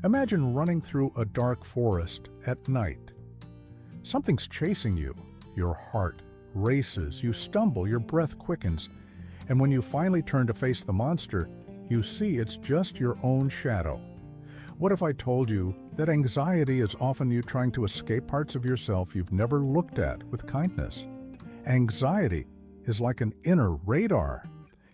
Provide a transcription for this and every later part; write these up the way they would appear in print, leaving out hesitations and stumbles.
Imagine running through a dark forest at night. Something's chasing you. Your heart races, you stumble, your breath quickens, and when you finally turn to face the monster, you see it's just your own shadow. What if I told you that anxiety is often you trying to escape parts of yourself you've never looked at with kindness? Anxiety is like an inner radar.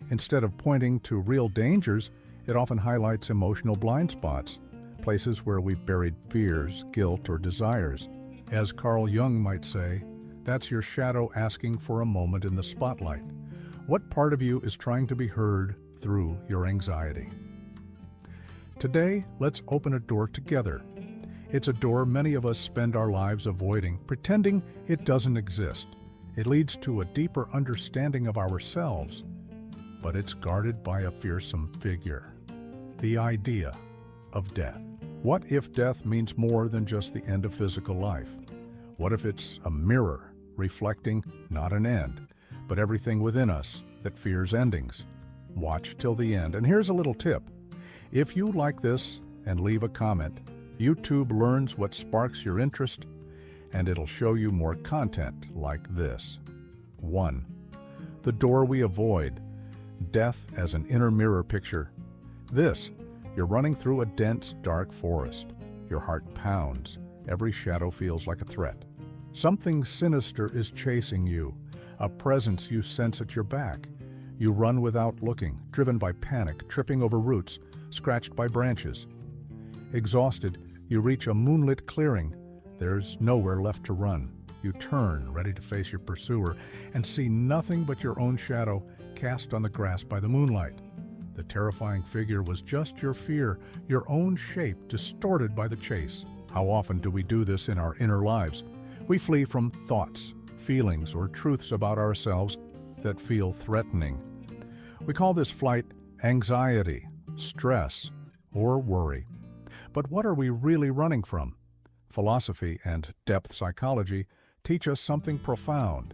Instead of pointing to real dangers, it often highlights emotional blind spots, places where we've buried fears, guilt, or desires. As Carl Jung might say, that's your shadow asking for a moment in the spotlight. What part of you is trying to be heard through your anxiety? Today, let's open a door together. It's a door many of us spend our lives avoiding, pretending it doesn't exist. It leads to a deeper understanding of ourselves, but it's guarded by a fearsome figure, the idea of death. What if death means more than just the end of physical life? What if it's a mirror reflecting not an end, but everything within us that fears endings? Watch till the end. And here's a little tip. If you like this and leave a comment, YouTube learns what sparks your interest, and it'll show you more content like this. 1. The door we avoid. Death as an inner mirror picture. You're running through a dense, dark forest. Your heart pounds. Every shadow feels like a threat. Something sinister is chasing you, a presence you sense at your back. You run without looking, driven by panic, tripping over roots, scratched by branches. Exhausted, you reach a moonlit clearing. There's nowhere left to run. You turn, ready to face your pursuer, and see nothing but your own shadow cast on the grass by the moonlight. The terrifying figure was just your fear, your own shape distorted by the chase. How often do we do this in our inner lives? We flee from thoughts, feelings, or truths about ourselves that feel threatening. We call this flight anxiety, stress, or worry. But what are we really running from? Philosophy and depth psychology teach us something profound.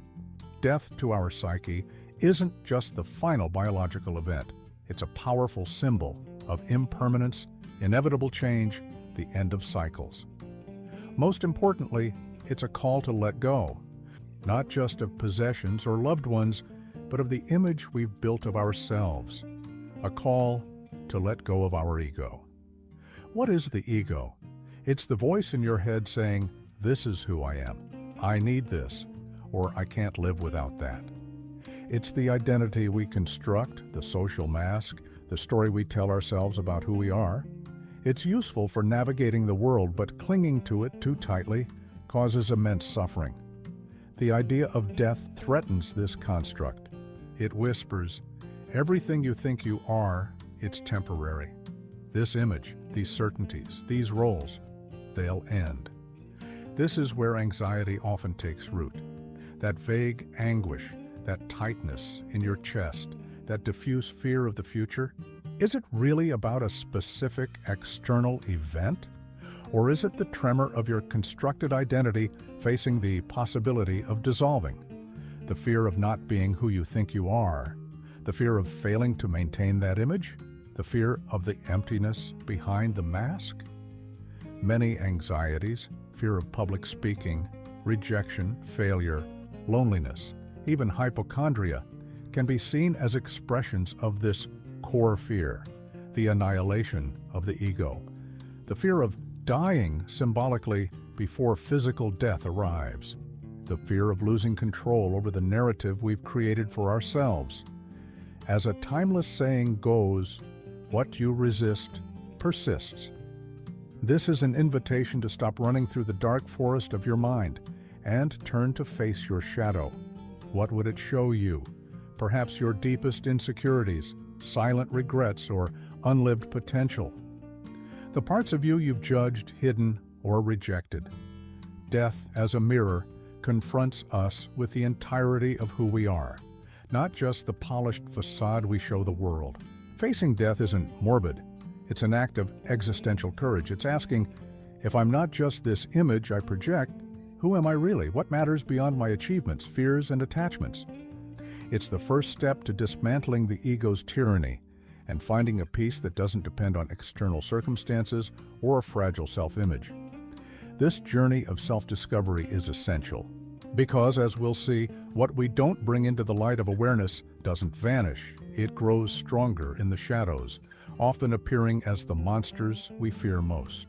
Death to our psyche isn't just the final biological event. It's a powerful symbol of impermanence, inevitable change, the end of cycles. Most importantly, it's a call to let go, not just of possessions or loved ones, but of the image we've built of ourselves. A call to let go of our ego. What is the ego? It's the voice in your head saying, "This is who I am. I need this," or "I can't live without that." It's the identity we construct, the social mask, the story we tell ourselves about who we are. It's useful for navigating the world, but clinging to it too tightly causes immense suffering. The idea of death threatens this construct. It whispers, everything you think you are, it's temporary. This image, these certainties, these roles, they'll end. This is where anxiety often takes root. That vague anguish, that tightness in your chest, that diffuse fear of the future. Is it really about a specific external event? Or is it the tremor of your constructed identity facing the possibility of dissolving? The fear of not being who you think you are? The fear of failing to maintain that image? The fear of the emptiness behind the mask? Many anxieties, fear of public speaking, rejection, failure, loneliness, even hypochondria, can be seen as expressions of this core fear, the annihilation of the ego, the fear of dying symbolically before physical death arrives, the fear of losing control over the narrative we've created for ourselves. As a timeless saying goes, what you resist persists. This is an invitation to stop running through the dark forest of your mind and turn to face your shadow. What would it show you? Perhaps your deepest insecurities, silent regrets, or unlived potential. The parts of you you've judged, hidden, or rejected. Death, as a mirror, confronts us with the entirety of who we are, not just the polished facade we show the world. Facing death isn't morbid. It's an act of existential courage. It's asking, if I'm not just this image I project, who am I really? What matters beyond my achievements, fears, and attachments? It's the first step to dismantling the ego's tyranny and finding a peace that doesn't depend on external circumstances or a fragile self-image. This journey of self-discovery is essential, because, as we'll see, what we don't bring into the light of awareness doesn't vanish. It grows stronger in the shadows, often appearing as the monsters we fear most.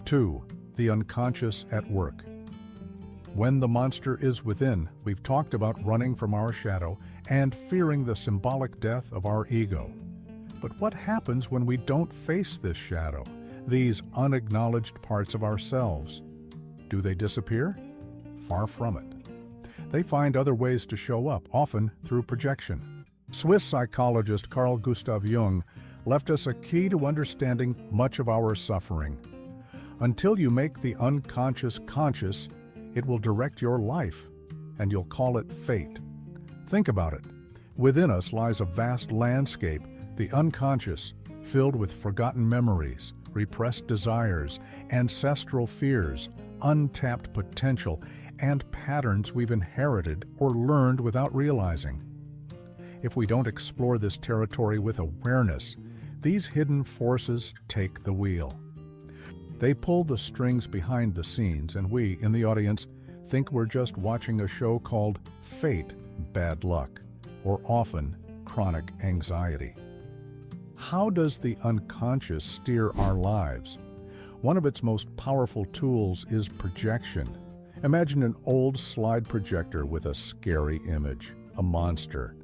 2. The unconscious at work. When the monster is within, we've talked about running from our shadow and fearing the symbolic death of our ego. But what happens when we don't face this shadow, these unacknowledged parts of ourselves? Do they disappear? Far from it. They find other ways to show up, often through projection. Swiss psychologist Carl Jung left us a key to understanding much of our suffering. Until you make the unconscious conscious, it will direct your life, and you'll call it fate. Think about it. Within us lies a vast landscape, the unconscious, filled with forgotten memories, repressed desires, ancestral fears, untapped potential, and patterns we've inherited or learned without realizing. If we don't explore this territory with awareness, these hidden forces take the wheel. They pull the strings behind the scenes, and we, in the audience, think we're just watching a show called Fate, Bad Luck, or often chronic anxiety. How does the unconscious steer our lives? One of its most powerful tools is projection. Imagine an old slide projector with a scary image, a monster.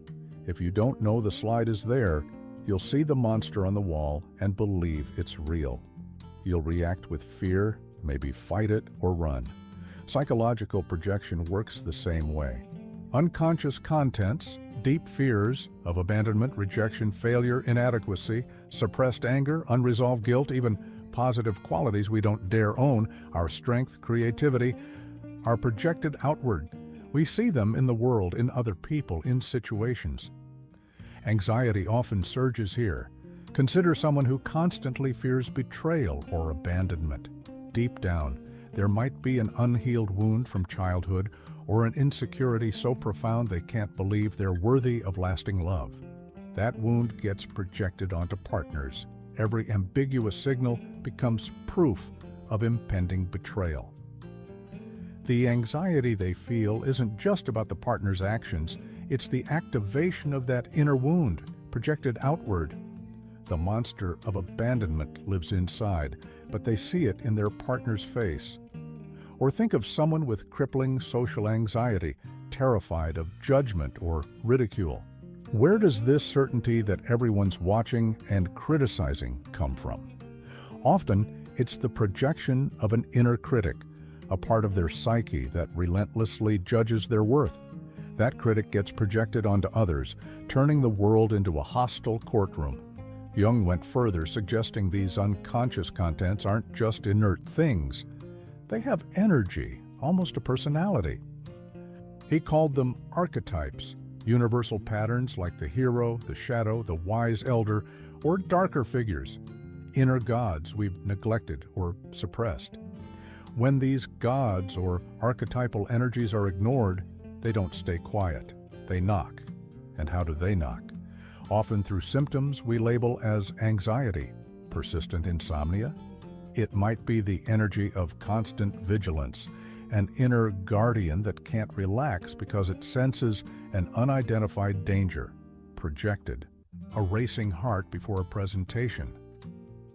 If you don't know the slide is there, you'll see the monster on the wall and believe it's real. You'll react with fear, maybe fight it or run. Psychological projection works the same way. Unconscious contents, deep fears of abandonment, rejection, failure, inadequacy, suppressed anger, unresolved guilt, even positive qualities we don't dare own, our strength, creativity, are projected outward. We see them in the world, in other people, in situations. Anxiety often surges here. Consider someone who constantly fears betrayal or abandonment. Deep down, there might be an unhealed wound from childhood or an insecurity so profound they can't believe they're worthy of lasting love. That wound gets projected onto partners. Every ambiguous signal becomes proof of impending betrayal. The anxiety they feel isn't just about the partner's actions, it's the activation of that inner wound, projected outward. The monster of abandonment lives inside, but they see it in their partner's face. Or think of someone with crippling social anxiety, terrified of judgment or ridicule. Where does this certainty that everyone's watching and criticizing come from? Often, it's the projection of an inner critic, a part of their psyche that relentlessly judges their worth. That critic gets projected onto others, turning the world into a hostile courtroom. Jung went further, suggesting these unconscious contents aren't just inert things. They have energy, almost a personality. He called them archetypes, universal patterns like the hero, the shadow, the wise elder, or darker figures, inner gods we've neglected or suppressed. When these gods or archetypal energies are ignored, they don't stay quiet. They knock. And how do they knock? Often through symptoms we label as anxiety, persistent insomnia. It might be the energy of constant vigilance, an inner guardian that can't relax because it senses an unidentified danger, projected, a racing heart before a presentation.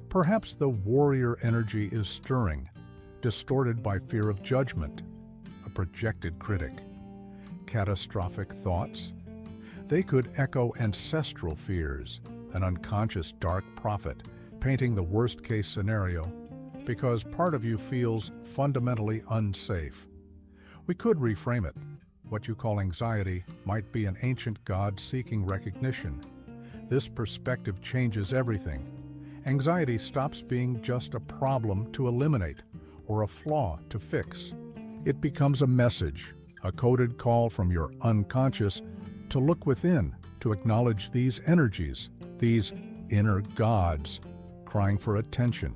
Perhaps the warrior energy is stirring, distorted by fear of judgment, a projected critic. Catastrophic thoughts? They could echo ancestral fears, an unconscious dark prophet, painting the worst-case scenario because part of you feels fundamentally unsafe. We could reframe it. What you call anxiety might be an ancient god seeking recognition. This perspective changes everything. Anxiety stops being just a problem to eliminate or a flaw to fix. It becomes a message, a coded call from your unconscious to look within, to acknowledge these energies, these inner gods, crying for attention.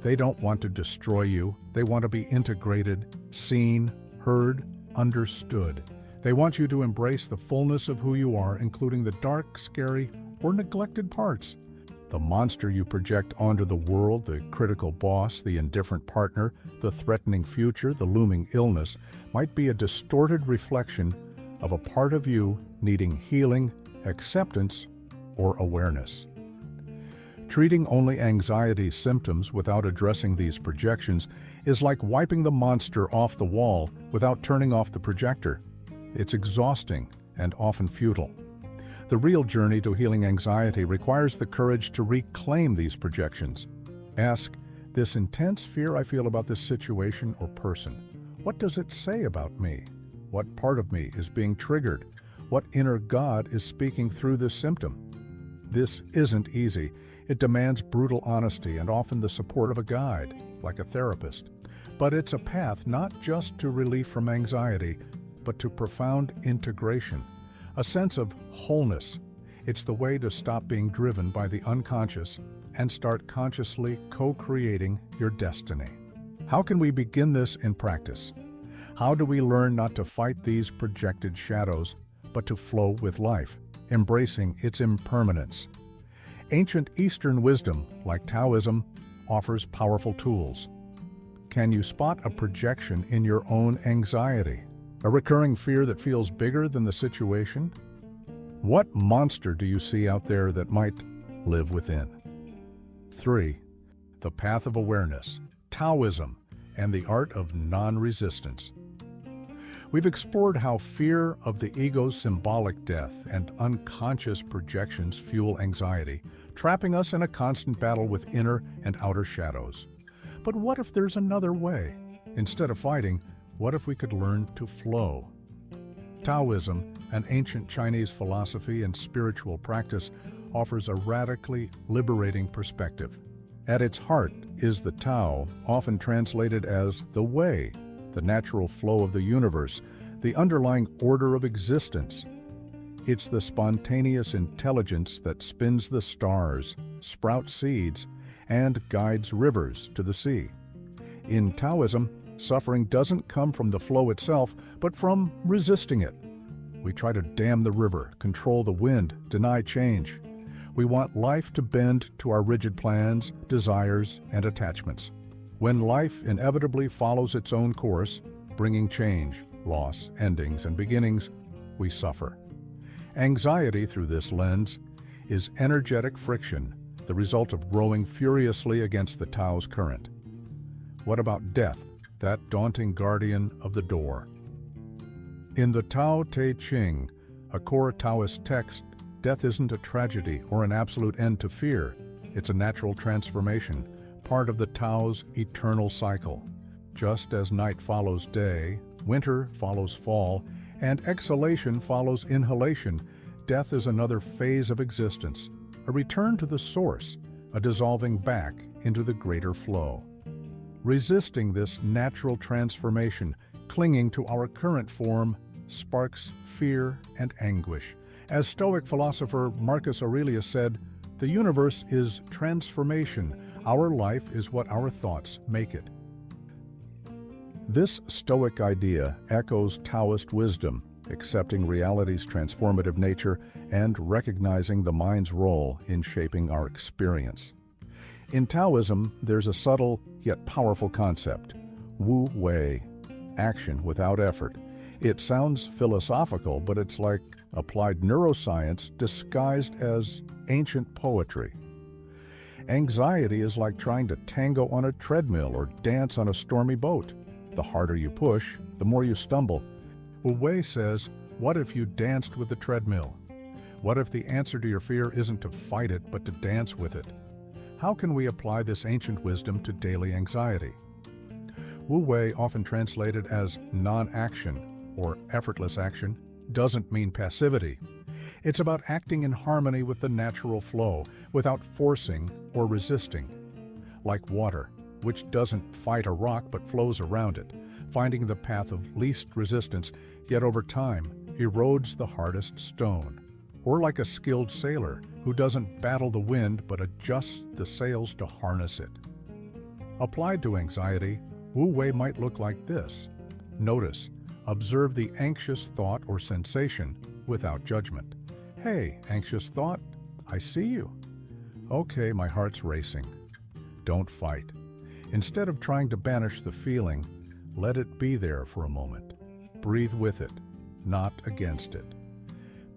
They don't want to destroy you. They want to be integrated, seen, heard, understood. They want you to embrace the fullness of who you are, including the dark, scary, or neglected parts. The monster you project onto the world, the critical boss, the indifferent partner, the threatening future, the looming illness, might be a distorted reflection of a part of you needing healing, acceptance, or awareness. Treating only anxiety symptoms without addressing these projections is like wiping the monster off the wall without turning off the projector. It's exhausting and often futile. The real journey to healing anxiety requires the courage to reclaim these projections. Ask, this intense fear I feel about this situation or person, what does it say about me? What part of me is being triggered? What inner God is speaking through this symptom? This isn't easy. It demands brutal honesty and often the support of a guide, like a therapist. But it's a path not just to relief from anxiety, but to profound integration, a sense of wholeness. It's the way to stop being driven by the unconscious and start consciously co-creating your destiny. How can we begin this in practice? How do we learn not to fight these projected shadows, but to flow with life, embracing its impermanence? Ancient Eastern wisdom, like Taoism, offers powerful tools. Can you spot a projection in your own anxiety? A recurring fear that feels bigger than the situation? What monster do you see out there that might live within? 3. The path of awareness, Taoism, and the art of non-resistance. We've explored how fear of the ego's symbolic death and unconscious projections fuel anxiety, trapping us in a constant battle with inner and outer shadows. But what if there's another way? Instead of fighting, what if we could learn to flow? Taoism, an ancient Chinese philosophy and spiritual practice, offers a radically liberating perspective. At its heart is the Tao, often translated as the Way, the natural flow of the universe, the underlying order of existence. It's the spontaneous intelligence that spins the stars, sprouts seeds, and guides rivers to the sea. In Taoism, suffering doesn't come from the flow itself, but from resisting it. We try to dam the river, control the wind, deny change. We want life to bend to our rigid plans, desires, and attachments. When life inevitably follows its own course, bringing change, loss, endings, and beginnings, we suffer. Anxiety, through this lens, is energetic friction, the result of rowing furiously against the Tao's current. What about death, that daunting guardian of the door? In the Tao Te Ching, a core Taoist text, death isn't a tragedy or an absolute end to fear. It's a natural transformation, part of the Tao's eternal cycle. Just as night follows day, winter follows fall, and exhalation follows inhalation, death is another phase of existence, a return to the source, a dissolving back into the greater flow. Resisting this natural transformation, clinging to our current form, sparks fear and anguish. As Stoic philosopher Marcus Aurelius said, "The universe is transformation. Our life is what our thoughts make it." This Stoic idea echoes Taoist wisdom, accepting reality's transformative nature and recognizing the mind's role in shaping our experience. In Taoism, there's a subtle yet powerful concept, Wu Wei, action without effort. It sounds philosophical, but it's like applied neuroscience disguised as ancient poetry. Anxiety is like trying to tango on a treadmill or dance on a stormy boat. The harder you push, the more you stumble. Wu Wei says, what if you danced with the treadmill? What if the answer to your fear isn't to fight it, but to dance with it? How can we apply this ancient wisdom to daily anxiety? Wu Wei, often translated as non-action or effortless action, doesn't mean passivity. It's about acting in harmony with the natural flow, without forcing or resisting. Like water, which doesn't fight a rock but flows around it, finding the path of least resistance, yet over time erodes the hardest stone. Or like a skilled sailor who doesn't battle the wind but adjusts the sails to harness it. Applied to anxiety, Wu Wei might look like this. Notice, observe the anxious thought or sensation without judgment. Hey, anxious thought, I see you. Okay, my heart's racing. Don't fight. Instead of trying to banish the feeling, let it be there for a moment. Breathe with it, not against it.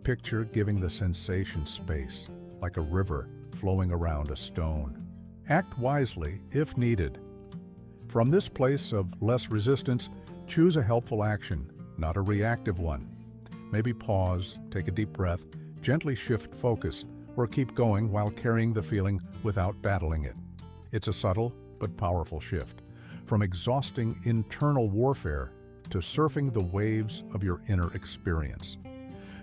Picture giving the sensation space, like a river flowing around a stone. Act wisely if needed. From this place of less resistance, choose a helpful action, not a reactive one. Maybe pause, take a deep breath, gently shift focus, or keep going while carrying the feeling without battling it. It's a subtle but powerful shift, from exhausting internal warfare to surfing the waves of your inner experience.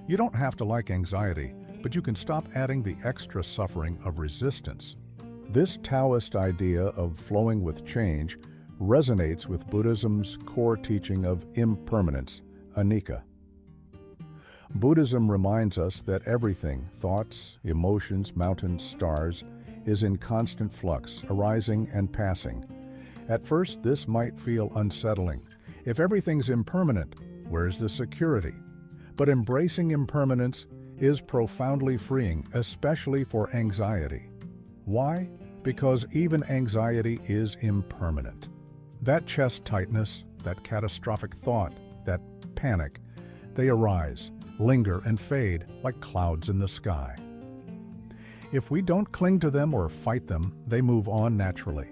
You don't have to like anxiety, but you can stop adding the extra suffering of resistance. This Taoist idea of flowing with change resonates with Buddhism's core teaching of impermanence, anicca. Buddhism reminds us that everything, thoughts, emotions, mountains, stars, is in constant flux, arising and passing. At first, this might feel unsettling. If everything's impermanent, where's the security? But embracing impermanence is profoundly freeing, especially for anxiety. Why? Because even anxiety is impermanent. That chest tightness, that catastrophic thought, that panic, they arise, linger, and fade like clouds in the sky. If we don't cling to them or fight them, they move on naturally.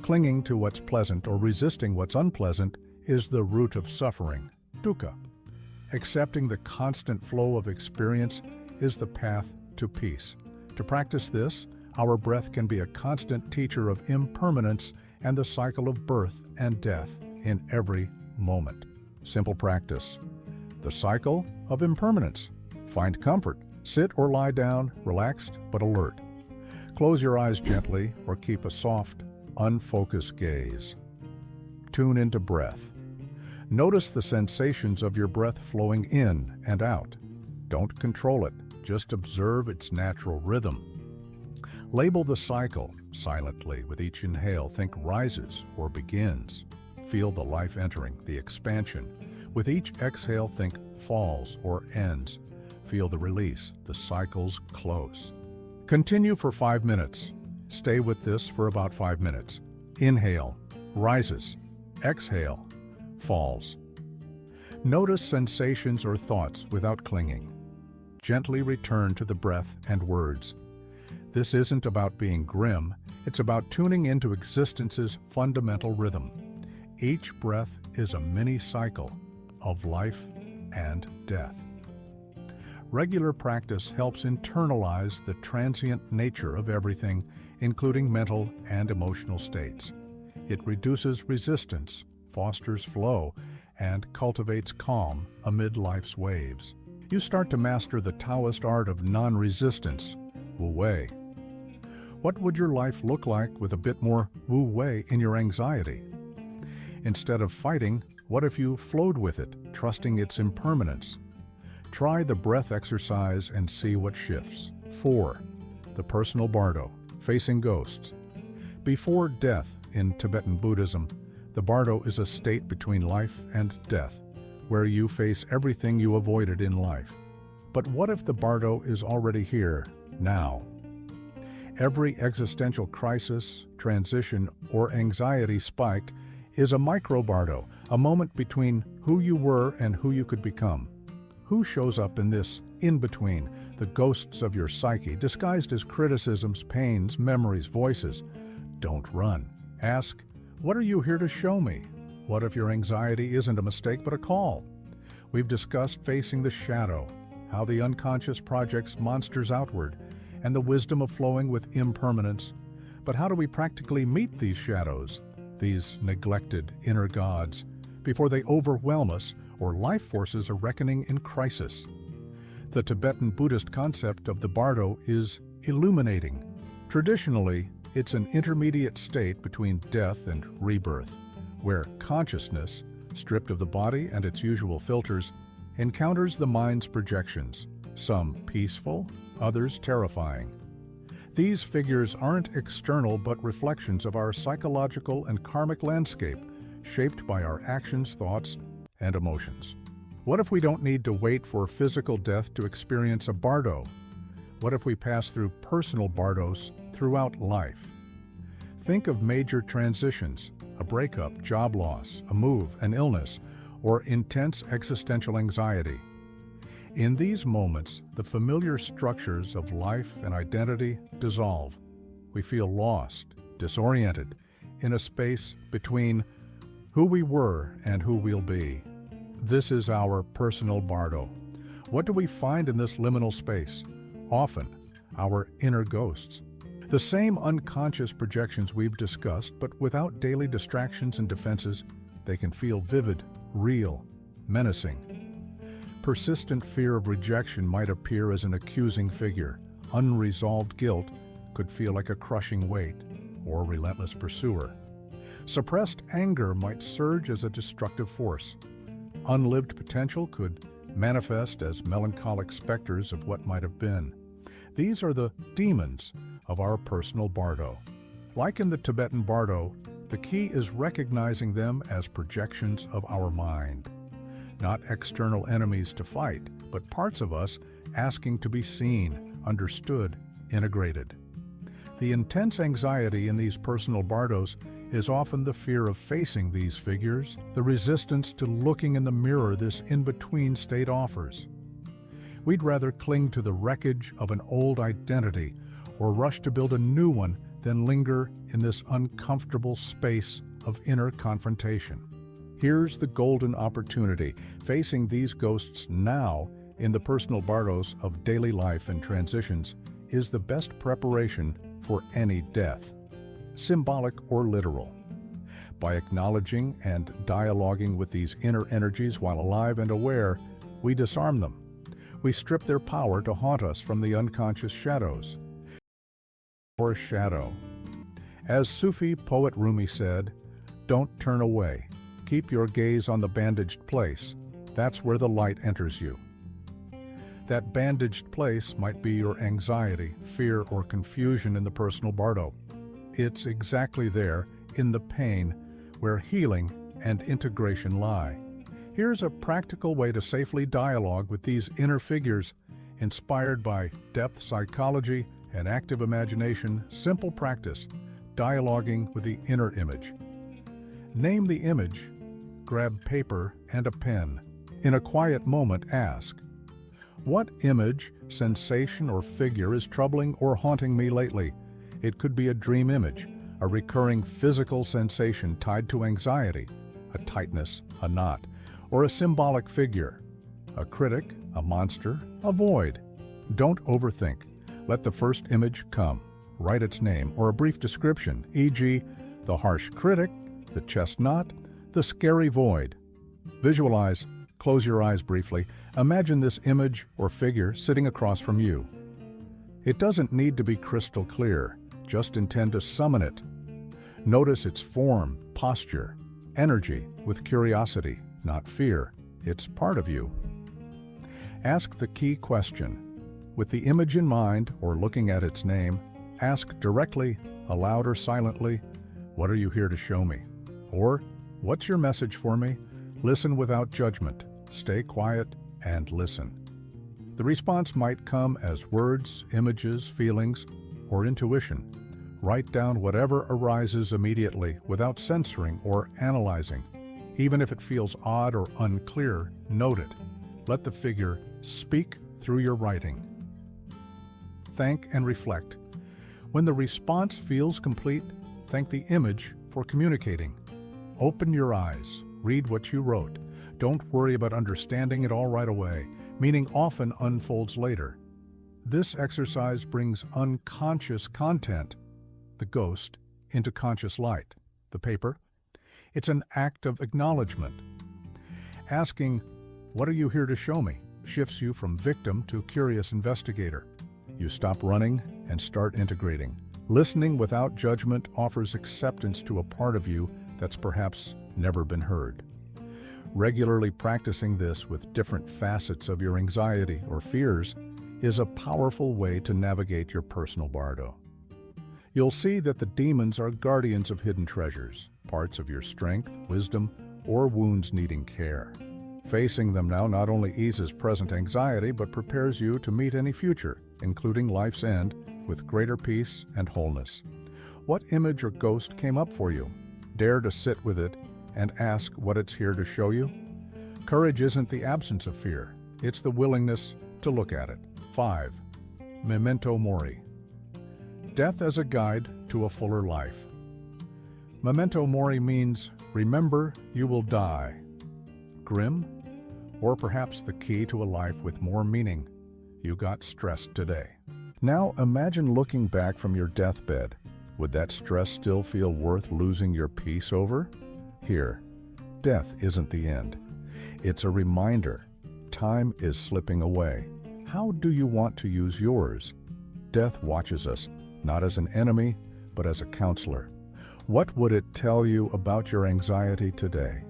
Clinging to what's pleasant or resisting what's unpleasant is the root of suffering, dukkha. Accepting the constant flow of experience is the path to peace. To practice this, our breath can be a constant teacher of impermanence and the cycle of birth and death in every moment. Simple practice. The cycle of impermanence. Find comfort. Sit or lie down, relaxed but alert. Close your eyes gently or keep a soft, unfocused gaze. Tune into breath. Notice the sensations of your breath flowing in and out. Don't control it, just observe its natural rhythm. Label the cycle silently. With each inhale, think rises or begins. Feel the life entering, the expansion. With each exhale, think falls or ends. Feel the release, the cycle's close. Continue for 5 minutes. Stay with this for about 5 minutes. Inhale, rises. Exhale, falls. Notice sensations or thoughts without clinging. Gently return to the breath and words. This isn't about being grim, it's about tuning into existence's fundamental rhythm. Each breath is a mini cycle of life and death. Regular practice helps internalize the transient nature of everything, including mental and emotional states. It reduces resistance, fosters flow, and cultivates calm amid life's waves. You start to master the Taoist art of non-resistance, Wu Wei. What would your life look like with a bit more Wu Wei in your anxiety? Instead of fighting, what if you flowed with it, trusting its impermanence? Try the breath exercise and see what shifts. 4. The personal Bardo, facing ghosts. Before death in Tibetan Buddhism, the Bardo is a state between life and death, where you face everything you avoided in life. But what if the Bardo is already here, now? Every existential crisis, transition, or anxiety spike is a micro-Bardo, a moment between who you were and who you could become. Who shows up in this in-between? The ghosts of your psyche, disguised as criticisms, pains, memories, voices. Don't run. Ask, what are you here to show me? What if your anxiety isn't a mistake but a call? We've discussed facing the shadow, how the unconscious projects monsters outward, and the wisdom of flowing with impermanence. But how do we practically meet these shadows, these neglected inner gods, before they overwhelm us or life forces a reckoning in crisis? The Tibetan Buddhist concept of the Bardo is illuminating. Traditionally, it's an intermediate state between death and rebirth, where consciousness, stripped of the body and its usual filters, encounters the mind's projections, some peaceful, others terrifying. These figures aren't external but reflections of our psychological and karmic landscape, shaped by our actions, thoughts, and emotions. What if we don't need to wait for physical death to experience a Bardo? What if we pass through personal bardos throughout life? Think of major transitions, a breakup, job loss, a move, an illness, or intense existential anxiety. In these moments, the familiar structures of life and identity dissolve. We feel lost, disoriented, in a space between who we were and who we'll be. This is our personal bardo. What do we find in this liminal space? Often, our inner ghosts. The same unconscious projections we've discussed, but without daily distractions and defenses, they can feel vivid, real, menacing. Persistent fear of rejection might appear as an accusing figure. Unresolved guilt could feel like a crushing weight or relentless pursuer. Suppressed anger might surge as a destructive force. Unlived potential could manifest as melancholic specters of what might have been. These are the demons of our personal bardo. Like in the Tibetan Bardo, the key is recognizing them as projections of our mind. Not external enemies to fight, but parts of us asking to be seen, understood, integrated. The intense anxiety in these personal bardos is often the fear of facing these figures, the resistance to looking in the mirror this in-between state offers. We'd rather cling to the wreckage of an old identity or rush to build a new one than linger in this uncomfortable space of inner confrontation. Here's the golden opportunity. Facing these ghosts now in the personal bardos of daily life and transitions is the best preparation for any death, symbolic or literal. By acknowledging and dialoguing with these inner energies while alive and aware, we disarm them. We strip their power to haunt us from the unconscious shadows. Or shadow. As Sufi poet Rumi said, "Don't turn away. Keep your gaze on the bandaged place. That's where the light enters you." That bandaged place might be your anxiety, fear, or confusion in the personal bardo. It's exactly there, in the pain, where healing and integration lie. Here's a practical way to safely dialogue with these inner figures, inspired by depth psychology and active imagination. Simple practice, dialoguing with the inner image. Name the image, grab paper and a pen. In a quiet moment, ask, "What image, sensation, or figure is troubling or haunting me lately?" It could be a dream image, a recurring physical sensation tied to anxiety, a tightness, a knot, or a symbolic figure, a critic, a monster, a void. Don't overthink. Let the first image come. Write its name or a brief description, e.g., the harsh critic, the chest knot, the scary void. Visualize. Close your eyes briefly. Imagine this image or figure sitting across from you. It doesn't need to be crystal clear. Just intend to summon it. Notice its form, posture, energy with curiosity, not fear. It's part of you. Ask the key question. With the image in mind or looking at its name, ask directly, aloud or silently, "What are you here to show me?" Or, "What's your message for me?" Listen without judgment. Stay quiet and listen. The response might come as words, images, feelings, or intuition. Write down whatever arises immediately without censoring or analyzing. Even if it feels odd or unclear, note it. Let the figure speak through your writing. Thank and reflect. When the response feels complete, thank the image for communicating. Open your eyes. Read what you wrote. Don't worry about understanding it all right away. Meaning often unfolds later. This exercise brings unconscious content, the ghost, into conscious light, the paper. It's an act of acknowledgement. Asking, "What are you here to show me?" shifts you from victim to curious investigator. You stop running and start integrating. Listening without judgment offers acceptance to a part of you that's perhaps never been heard. Regularly practicing this with different facets of your anxiety or fears is a powerful way to navigate your personal bardo. You'll see that the demons are guardians of hidden treasures, parts of your strength, wisdom, or wounds needing care. Facing them now not only eases present anxiety, but prepares you to meet any future, including life's end, with greater peace and wholeness. What image or ghost came up for you? Dare to sit with it and ask what it's here to show you. Courage isn't the absence of fear, it's the willingness to look at it. 5. Memento Mori. Death as a guide to a fuller life. Memento Mori means, remember you will die. Grim? Or perhaps the key to a life with more meaning. You got stressed today. Now imagine looking back from your deathbed. Would that stress still feel worth losing your peace over? Here, death isn't the end. It's a reminder. Time is slipping away. How do you want to use yours? Death watches us, not as an enemy, but as a counselor. What would it tell you about your anxiety today?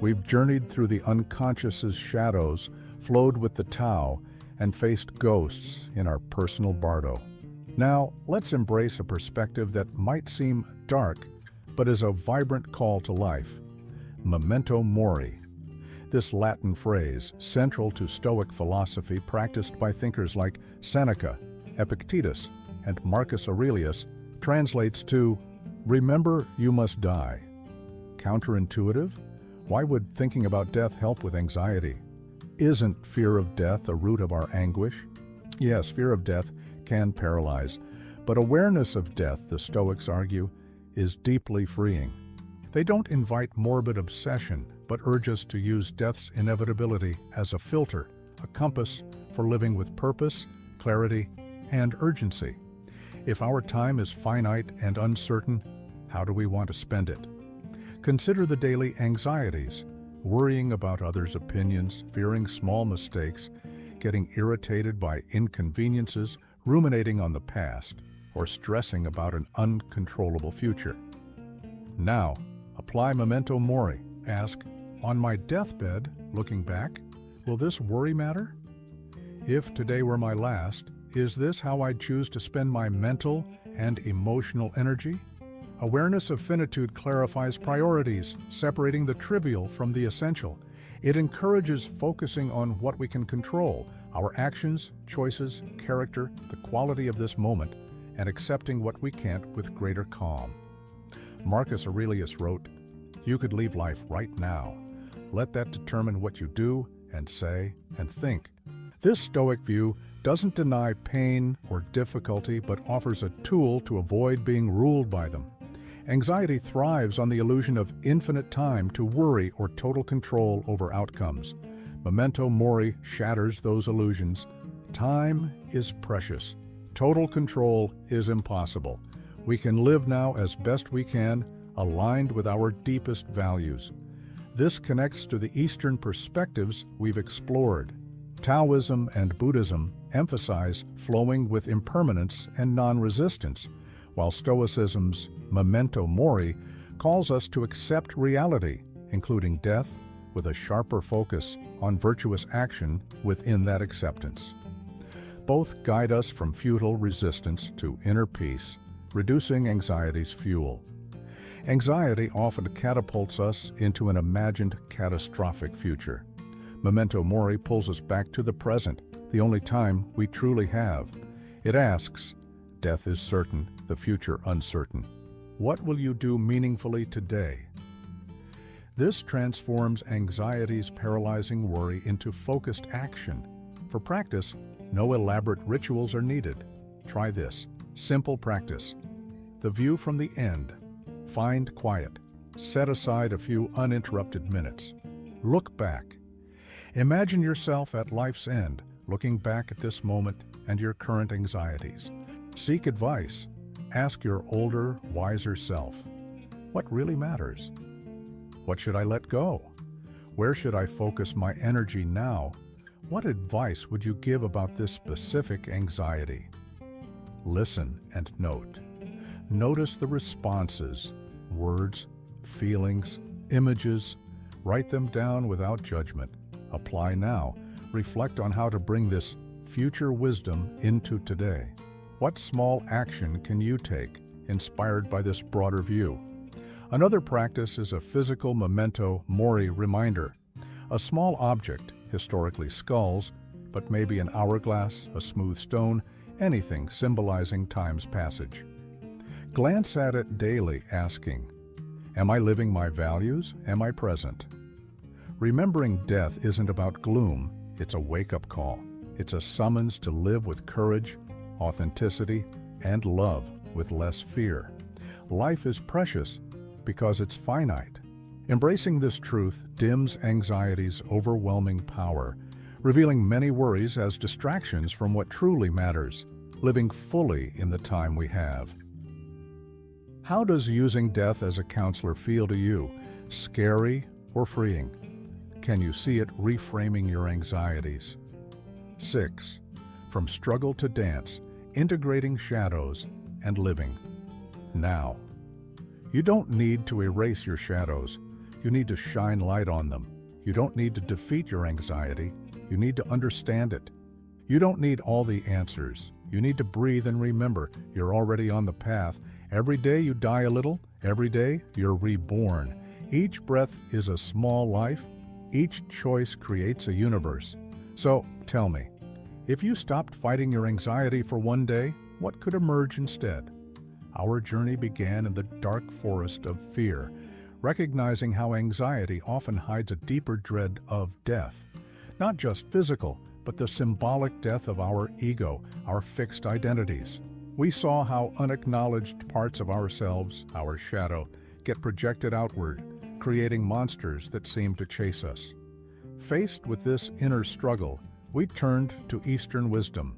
We've journeyed through the unconscious's shadows, flowed with the Tao, and faced ghosts in our personal Bardo. Now, let's embrace a perspective that might seem dark, but is a vibrant call to life. Memento Mori. This Latin phrase, central to Stoic philosophy practiced by thinkers like Seneca, Epictetus, and Marcus Aurelius, translates to, remember you must die. Counterintuitive? Why would thinking about death help with anxiety? Isn't fear of death a root of our anguish? Yes, fear of death can paralyze, but awareness of death, the Stoics argue, is deeply freeing. They don't invite morbid obsession, but urge us to use death's inevitability as a filter, a compass for living with purpose, clarity, and urgency. If our time is finite and uncertain, how do we want to spend it? Consider the daily anxieties, worrying about others' opinions, fearing small mistakes, getting irritated by inconveniences, ruminating on the past, or stressing about an uncontrollable future. Now, apply Memento Mori. Ask, on my deathbed, looking back, will this worry matter? If today were my last, is this how I'd choose to spend my mental and emotional energy? Awareness of finitude clarifies priorities, separating the trivial from the essential. It encourages focusing on what we can control, our actions, choices, character, the quality of this moment, and accepting what we can't with greater calm. Marcus Aurelius wrote, "You could leave life right now. Let that determine what you do and say and think." This Stoic view doesn't deny pain or difficulty, but offers a tool to avoid being ruled by them. Anxiety thrives on the illusion of infinite time to worry or total control over outcomes. Memento Mori shatters those illusions. Time is precious. Total control is impossible. We can live now as best we can, aligned with our deepest values. This connects to the Eastern perspectives we've explored. Taoism and Buddhism emphasize flowing with impermanence and non-resistance, while Stoicism's Memento Mori calls us to accept reality, including death, with a sharper focus on virtuous action within that acceptance. Both guide us from futile resistance to inner peace, reducing anxiety's fuel. Anxiety often catapults us into an imagined catastrophic future. Memento Mori pulls us back to the present, the only time we truly have. It asks, death is certain, the future uncertain. What will you do meaningfully today? This transforms anxiety's paralyzing worry into focused action. For practice, no elaborate rituals are needed. Try this. Simple practice. The view from the end. Find quiet. Set aside a few uninterrupted minutes. Look back. Imagine yourself at life's end, looking back at this moment and your current anxieties. Seek advice. Ask your older, wiser self, what really matters? What should I let go? Where should I focus my energy now? What advice would you give about this specific anxiety? Listen and note. Notice the responses, words, feelings, images. Write them down without judgment. Apply now. Reflect on how to bring this future wisdom into today. What small action can you take, inspired by this broader view? Another practice is a physical Memento Mori reminder. A small object, historically skulls, but maybe an hourglass, a smooth stone, anything symbolizing time's passage. Glance at it daily, asking, am I living my values? Am I present? Remembering death isn't about gloom, it's a wake-up call. It's a summons to live with courage, authenticity, and love with less fear. Life is precious because it's finite. Embracing this truth dims anxiety's overwhelming power, revealing many worries as distractions from what truly matters, living fully in the time we have. How does using death as a counselor feel to you? Scary or freeing? Can you see it reframing your anxieties? 6. From struggle to dance, integrating shadows and living. Now. You don't need to erase your shadows. You need to shine light on them. You don't need to defeat your anxiety. You need to understand it. You don't need all the answers. You need to breathe and remember you're already on the path. Every day you die a little. Every day you're reborn. Each breath is a small life. Each choice creates a universe. So tell me, if you stopped fighting your anxiety for one day, what could emerge instead? Our journey began in the dark forest of fear, recognizing how anxiety often hides a deeper dread of death. Not just physical, but the symbolic death of our ego, our fixed identities. We saw how unacknowledged parts of ourselves, our shadow, get projected outward, creating monsters that seem to chase us. Faced with this inner struggle, we turned to Eastern wisdom.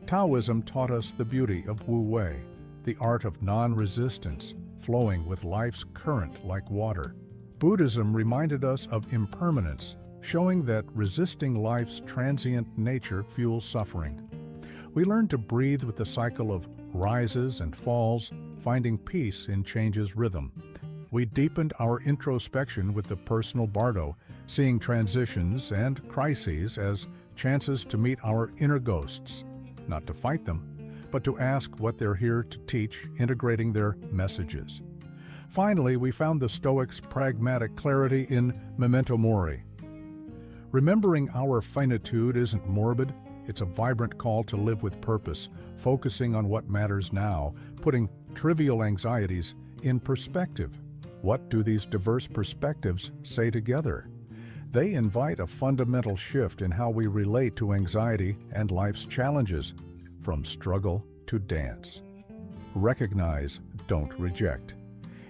Taoism taught us the beauty of Wu Wei, the art of non-resistance, flowing with life's current like water. Buddhism reminded us of impermanence, showing that resisting life's transient nature fuels suffering. We learned to breathe with the cycle of rises and falls, finding peace in change's rhythm. We deepened our introspection with the personal Bardo, seeing transitions and crises as chances to meet our inner ghosts, not to fight them, but to ask what they're here to teach, integrating their messages. Finally, we found the Stoics' pragmatic clarity in Memento Mori. Remembering our finitude isn't morbid, it's a vibrant call to live with purpose, focusing on what matters now, putting trivial anxieties in perspective. What do these diverse perspectives say together? They invite a fundamental shift in how we relate to anxiety and life's challenges, from struggle to dance. Recognize, don't reject.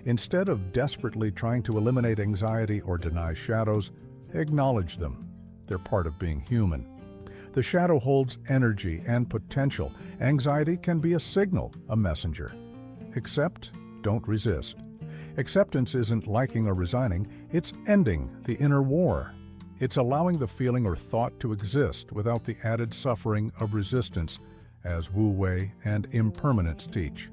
Instead of desperately trying to eliminate anxiety or deny shadows, acknowledge them. They're part of being human. The shadow holds energy and potential. Anxiety can be a signal, a messenger. Accept, don't resist. Acceptance isn't liking or resigning, it's ending the inner war. It's allowing the feeling or thought to exist without the added suffering of resistance, as Wu Wei and impermanence teach.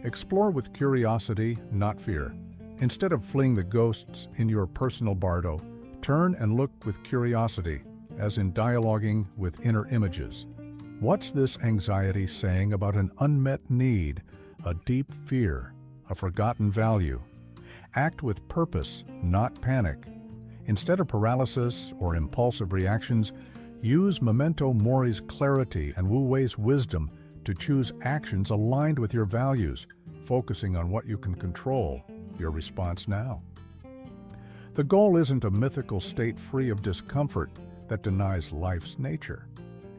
Explore with curiosity, not fear. Instead of fleeing the ghosts in your personal Bardo, turn and look with curiosity, as in dialoguing with inner images. What's this anxiety saying about an unmet need, a deep fear, a forgotten value? Act with purpose, not panic. Instead of paralysis or impulsive reactions, use Memento Mori's clarity and Wu Wei's wisdom to choose actions aligned with your values, focusing on what you can control, your response now. The goal isn't a mythical state free of discomfort that denies life's nature.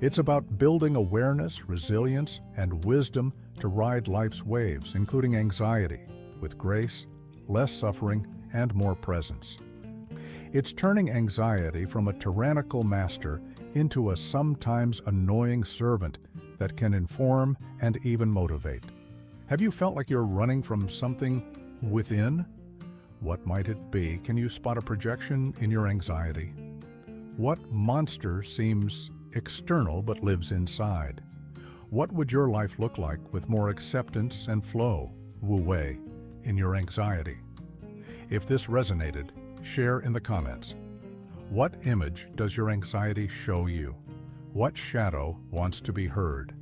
It's about building awareness, resilience, and wisdom to ride life's waves, including anxiety, with grace, less suffering, and more presence. It's turning anxiety from a tyrannical master into a sometimes annoying servant that can inform and even motivate. Have you felt like you're running from something within? What might it be? Can you spot a projection in your anxiety? What monster seems external but lives inside? What would your life look like with more acceptance and flow, Wu Wei, in your anxiety? If this resonated, share in the comments. What image does your anxiety show you? What shadow wants to be heard?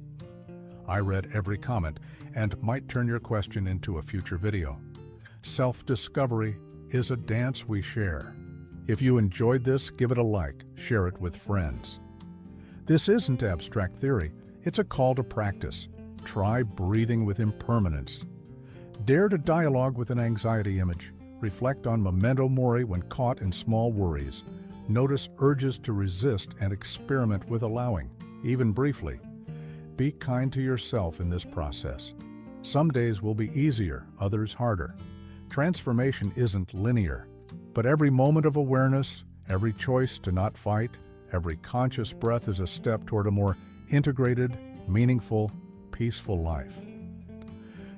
I read every comment and might turn your question into a future video. Self-discovery is a dance we share. If you enjoyed this, give it a like, share it with friends. This isn't abstract theory, it's a call to practice. Try breathing with impermanence. Dare to dialogue with an anxiety image. Reflect on Memento Mori when caught in small worries. Notice urges to resist and experiment with allowing, even briefly. Be kind to yourself in this process. Some days will be easier, others harder. Transformation isn't linear, but every moment of awareness, every choice to not fight, every conscious breath is a step toward a more integrated, meaningful, peaceful life.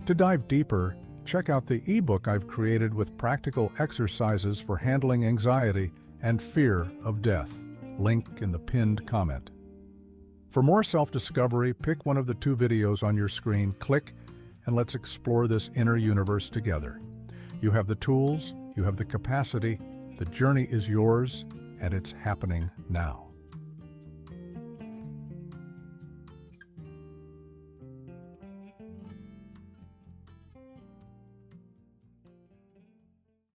To dive deeper, check out the ebook I've created with practical exercises for handling anxiety and fear of death. Link in the pinned comment. For more self-discovery, pick one of the 2 videos on your screen, click, and let's explore this inner universe together. You have the tools, you have the capacity, the journey is yours, and it's happening now.